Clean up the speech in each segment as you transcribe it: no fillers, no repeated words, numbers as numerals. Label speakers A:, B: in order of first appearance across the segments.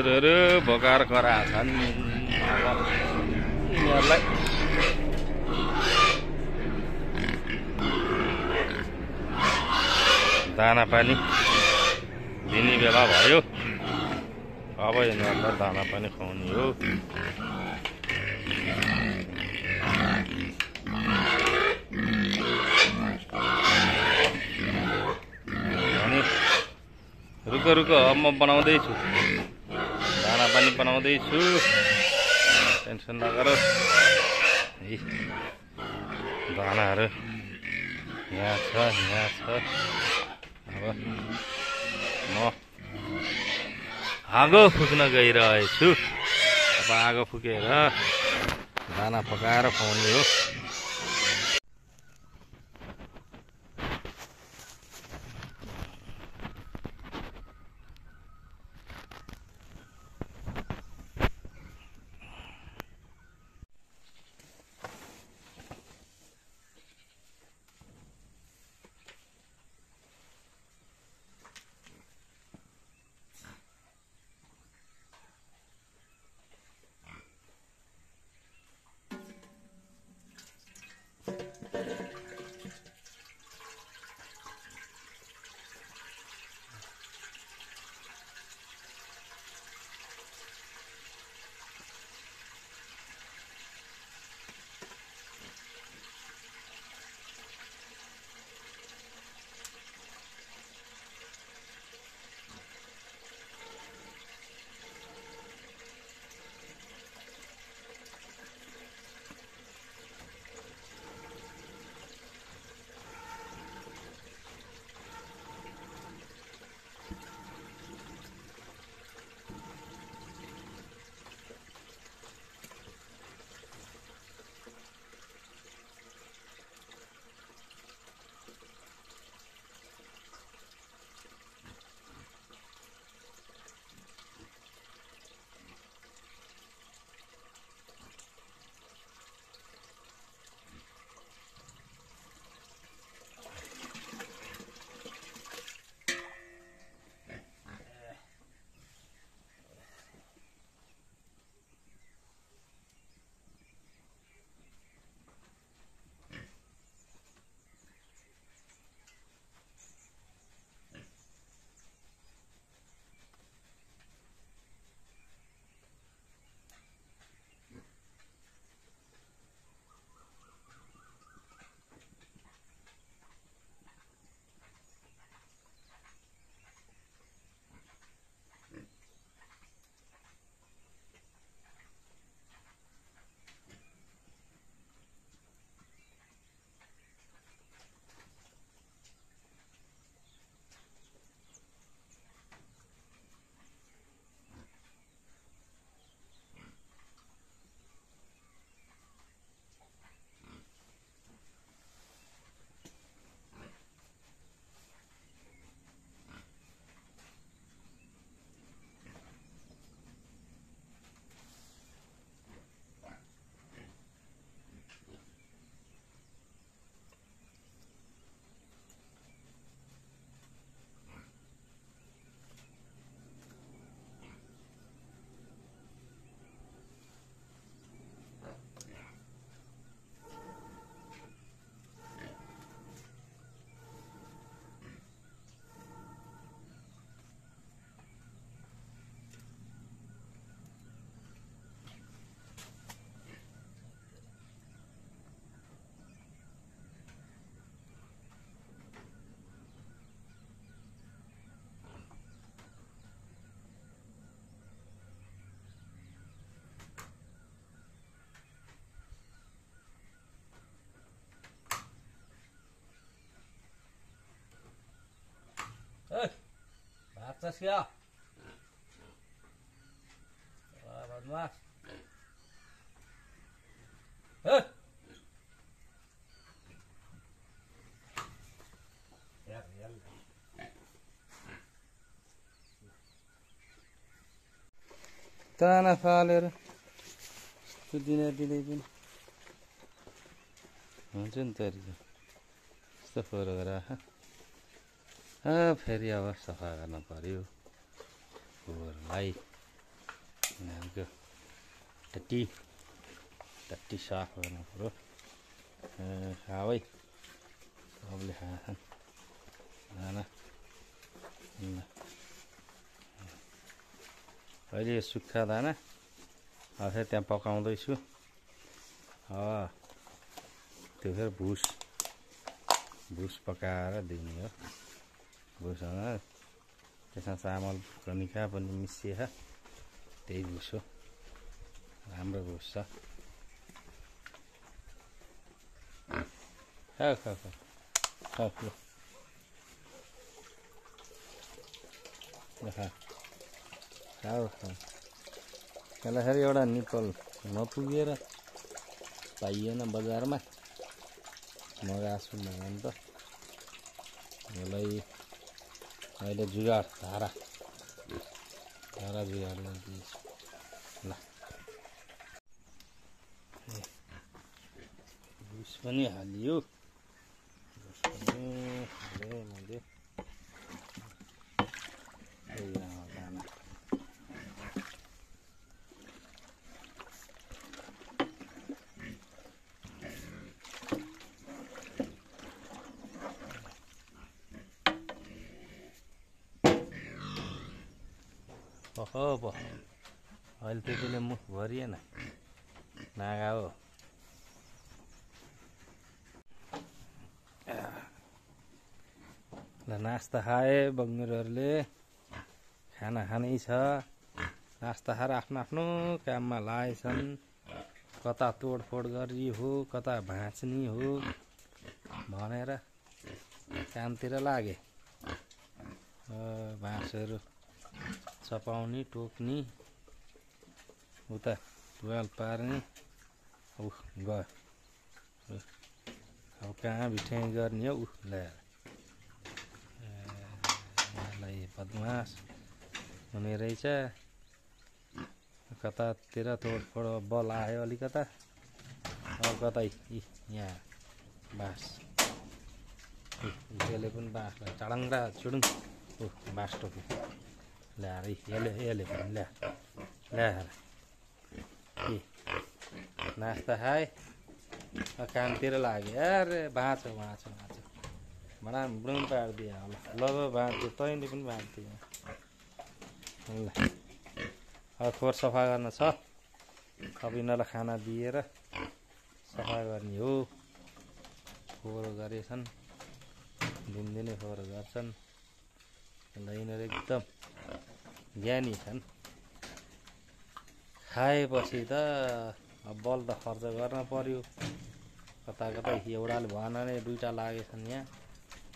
A: सुँगुरहरू भोकाएर कराछन्। यिनीहरूलाई दाना पानी दिने बेला भयो। अब यिनीहरूलाई दाना पानी खुवाउने हो। रुक रुक म बनाउँदैछु, दाना पानी बनाउँदैछु, टेन्सन नगर। दानाहरू यहाँ छ, यहाँ छ। अब म आगो फुक्न गइरहेछु। अब आगो फुकेर दाना पकाएर खुवाउने हो।
B: भाग्छस् क्या बदमास।
A: दाना फालेर दिने दिँदै पनि हुन्छ नि त। यस्तो फोहोर गरेर फेरि अब सफा गर्न पर्यो फोहोरलाई। यिनीहरूको टट्टी साफ गर्नु पऱ्यो। खाबै सबले खान्छन् दाना। अहिले यो सुक्खा दाना फेरि त्यहाँ पकाउँदैछु। त्यो फेरि भुस पकाएर दिने हो। भुससँग त्यसमा चामल कनिका पनि मिसिएर त्यही भुस हो। राम्रो भुस छ। खाऊ यसलाई फेरि एउटा निप्पल नपुगेर पाइएन बजारमा। मगाएको छु भन त। यसलाई अहिले जुगाड धारा जुगाड गरिदिएछु। ल भुस पनि हालियो। मैले दाना अहिले त्यतिले मुख भरिएन। नागा हो। ल नास्ता खाए बङ्गुरहरूले। खाना खानै छ। नास्ता खाएर आफ्नो आफ्नो काममा लागेछन्। कता तोडफोड गरी हो, कता भाँच्ने हो भनेर कामतिर लागे। बाँसहरू चपाउने, टोक्ने, उता टुवाल पार्ने। गयो। अब कहाँ बिठाइ गर्ने हो ल्याएर। बदमास हुने रहेछ। कतातिर तोडफोड बल आयो अलिकता। अब कतै यहाँ बाँस यसले पनि बाँसलाई चडङ्गा चुडुङ बाँस टोक्यो। ल्याएर यसले पनि ल्याएर के नास्ता खाए कामतिर लाग्यो। अरे भाँचो बुढाम पारिदियो होला। ल बाँध्यो तैँले पनि बाँधिदियो। ल अब खोर सफा गर्न छ। अब यिनीहरूलाई खाना दिएर सफा गर्ने हो। फोहोर गरेछन्। दिनदिनै फोहोर गर्छन्। यिनीहरू एकदम ज्ञानी छन्। खाएपछि त अब बल त खर्च गर्न पर्यो। कता एउटाले भएन नै दुईटा लागेछन् यहाँ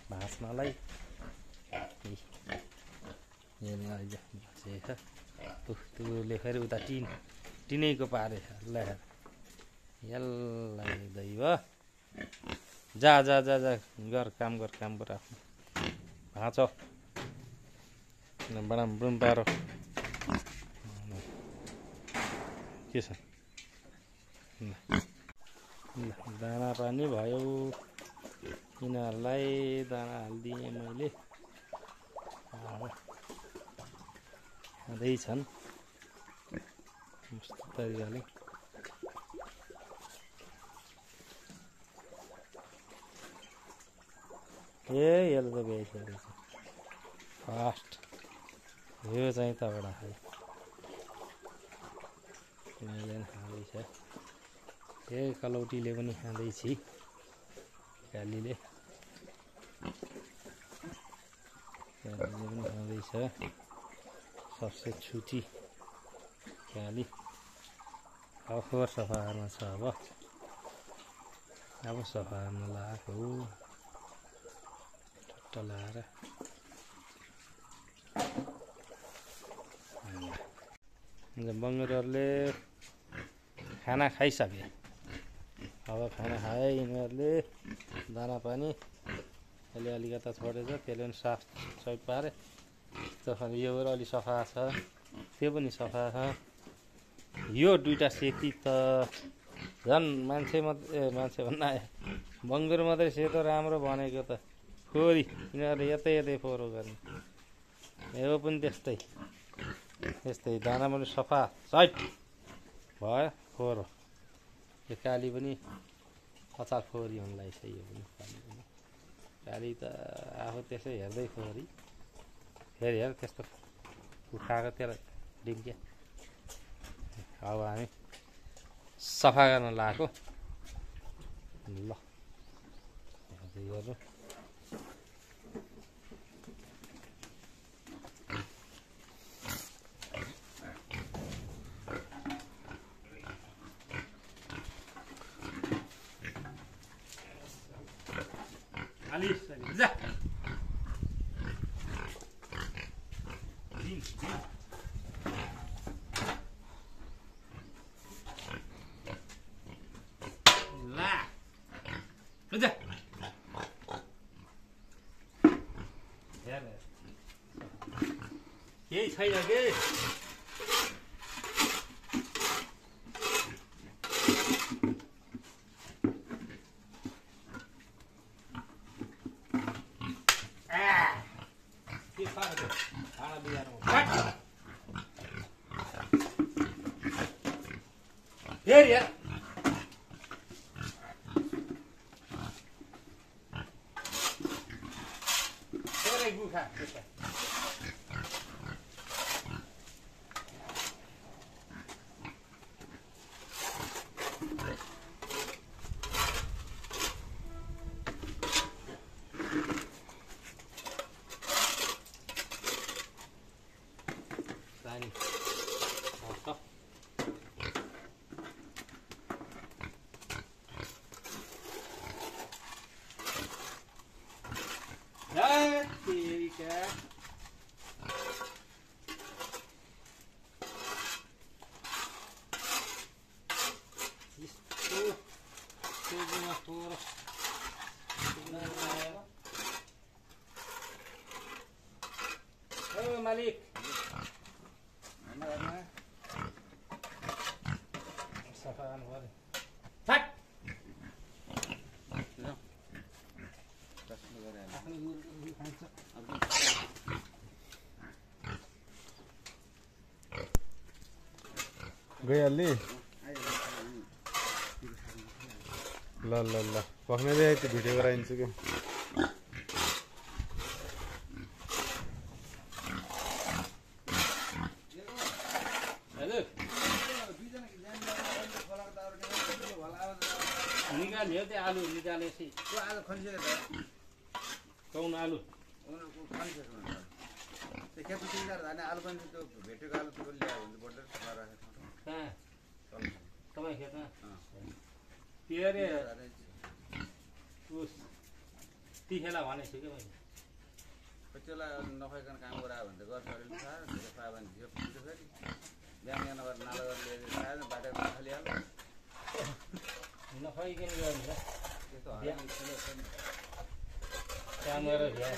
A: भाँच्नलाई। त्यसले फेरि उता टिनैको पारेछ। ल्याएर यसलाई दैव जा गर काम गर आफ्नो भाँचो बुढुम पारो। के छ दाना पानी भयो। यिनीहरूलाई दाना हालिदिएँ मैले। खाँदैछन् मस्त तरिकाले। यसले त बेचिरहेछ फास्ट। यो चाहिँ तगडा खायो। मैले पनि खाँदैछ। कलौटीले पनि खाँदैछ। कालीले पनि खाँदैछ। सबसे छुटी काली। अब फोहोर सफा गर्न छ। अब सफा गर्न लगाएको हो। ठट्ट लगाएर बङ्गुरहरूले खाना खाइसके। अब खाना खाए यिनीहरूले दाना पानी यसले अलिकता छोडेछ। त्यसले पनि साफ सफाइ पारे। यो अलि सफा छ। त्यो पनि सफा छ। यो दुईटा सेती त झन् मान्छे भन्दा बङ्गुर मात्रै सेतो राम्रो भनेको त खोरी। यिनीहरूले यतै फोहोर गर्ने। यो पनि त्यस्तै। यस्तै दाना पनि सफा सट भयो फोहोर यो काली पनि अचार फोहोरी हुन लागिसक्यो यो पनि काली त आफू त्यसै हेर्दै फोहोरी फेरि हेर त्यस्तो उठाएको त्यसलाई डिम्क्या अब हामी सफा गर्न लगाएको ल हेर्दै गर्नु जा ला जा केही छैन के फेरि यार थोरै गुखा मालिक सफा गर्नु पर्यो
C: गइहाल्ने ल ल ल पक्नै त्यो भिडियो गराइदिन्छु कि
A: निकाल्यो त्यो आलु निकालेपछि
B: आज खनिसक्यो त
A: कौन आलु
B: उनीहरूको खनिसक्यो त्यो खेतमा तिनजना धाने आलु पनि त्यो भेटेको आलु त्यो ल्यायो भने बढ्दै राखेको
A: कहाँ तपाईँ खेतमा के अरे उस तिखेला भनेको छु कि मैले
B: त्यसलाई नखुवाइकन काम गरायो भने त गर्छ अलिअलि खायो त्यो पायो भने झियो पुग्छ फेरि बिहान बिहान गरेर नाला गरेर लिएर खायो बाटोमा खालिहाल्यो
A: नखुवाइकन गयो नि
B: त्यस्तो
A: काम गरेर भ्याए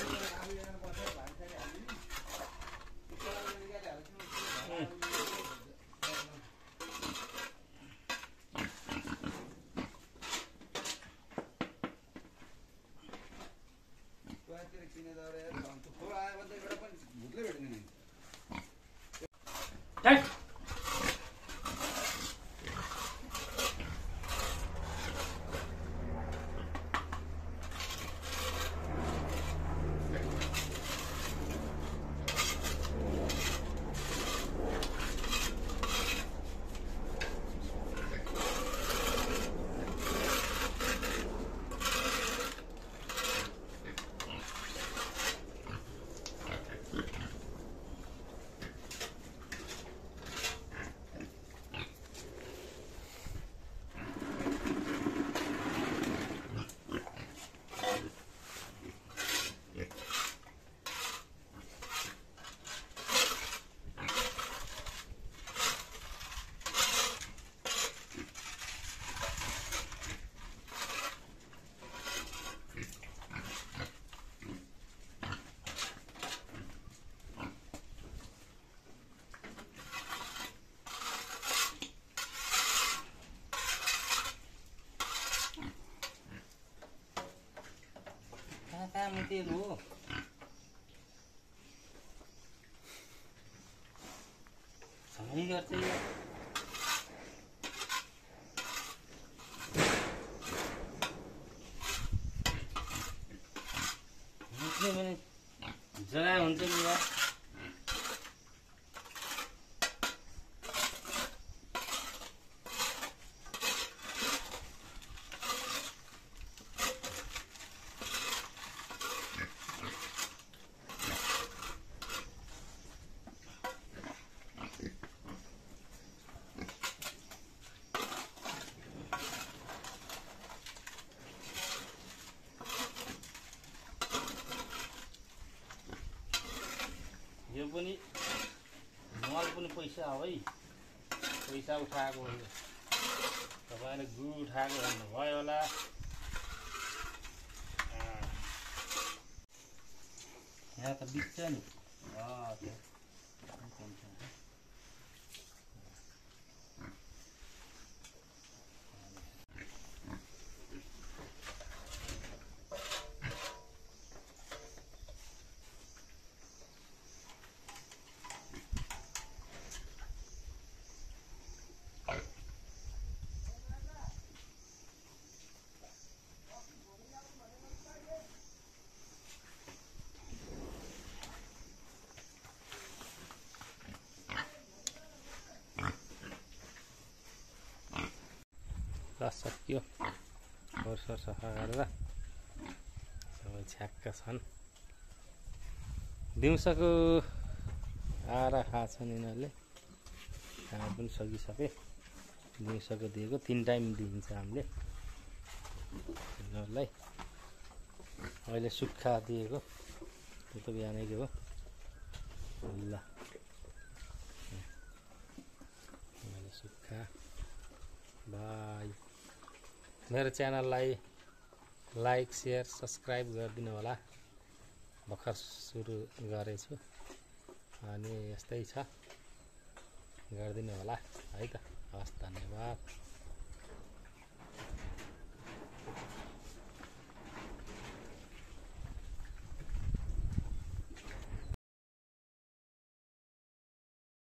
A: सँगै गर्छ यो मुख्य भने जग्गा हुन्छ नि यार यो पनि मल पनि पैसा हो है पैसा उठाएको हो यो तपाईँले गुड उठाएको भन्नुभयो होला यहाँ त बित्छ नि ल सक्यो खोरसोर सफा गरेर सबै छ्याक्क छन् दिउँसोको आएर खान्छन् यिनीहरूले खाना पनि सकिसके दिउँसोको दिएको 3 टाइम दिन्छ हामीले यिनीहरूलाई अहिले सुक्खा दिएको त्यो त बिहानैको हो ल अहिले सुक्खा बाई मेरो च्यानललाई लाइक शेयर सब्सक्राइब गरिदिनु होला भर्खर सुरु गरेछु अनि यस्तै छ गरिदिनु होला है त हस् धन्यवाद।